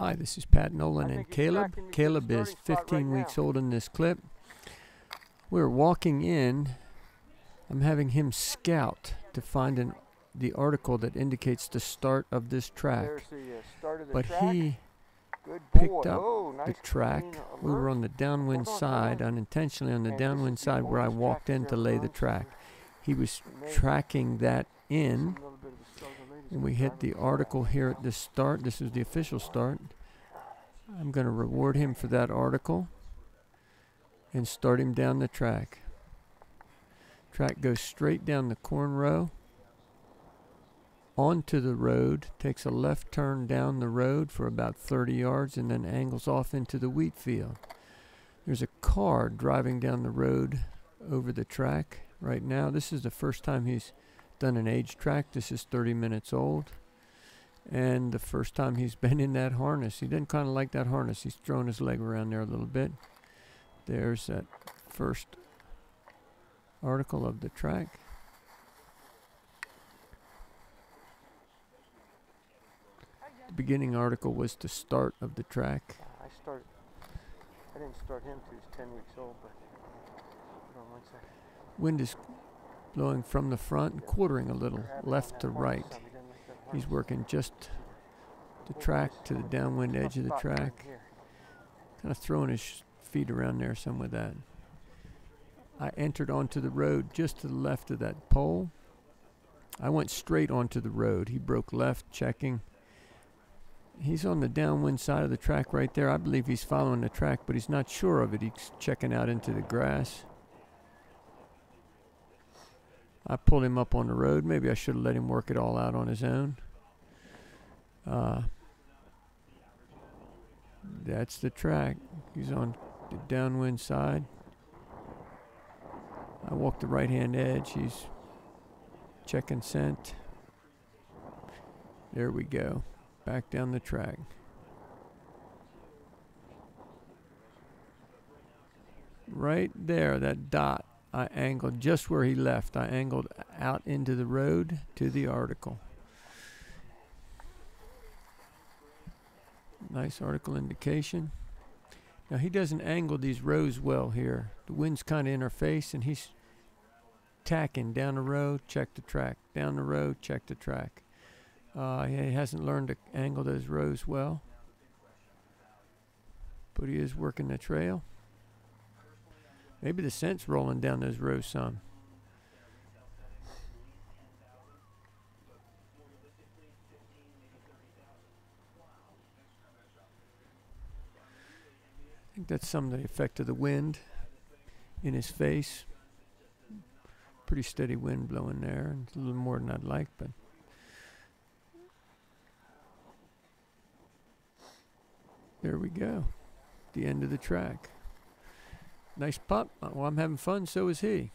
Hi, this is Pat Nolan and Caleb. Caleb is 15 weeks old in this clip. We're walking in. I'm having him scout to find the article that indicates the start of this track. But he picked up the track. We were on the downwind side, unintentionally on the downwind side where I walked in to lay the track. He was tracking that in. And we hit the article here at the start. This is the official start. I'm going to reward him for that article and start him down the track. Track goes straight down the corn row onto the road, takes a left turn down the road for about 30 yards and then angles off into the wheat field. There's a car driving down the road over the track right now. This is the first time he's done an age track. This is 30 minutes old. And the first time he's been in that harness. He didn't kind of like that harness. He's thrown his leg around there a little bit. There's that first article of the track. The beginning article was the start of the track. I didn't start him till he was 10 weeks old, but hold on 1 second. Wind is blowing from the front and quartering a little left to right. He's working just the track to the downwind edge of the track. Kind of throwing his feet around there some with that. I entered onto the road just to the left of that pole. I went straight onto the road. He broke left, checking. He's on the downwind side of the track right there. I believe he's following the track, but he's not sure of it. He's checking out into the grass. I pulled him up on the road. Maybe I should have let him work it all out on his own. That's the track. He's on the downwind side. I walked the right-hand edge. He's checking scent. There we go. Back down the track. Right there, that dot. I angled just where he left. I angled out into the road to the article. Nice article indication. Now he doesn't angle these rows well here. The wind's kind of in our face and he's tacking down the road, check the track. Down the road, check the track. He hasn't learned to angle those rows well. But he is working the trail. Maybe the scent's rolling down those rows some. I think that's some of the effect of the wind in his face. Pretty steady wind blowing there, and it's a little more than I'd like, but there we go. The end of the track. Nice pup. Well, I'm having fun, so is he.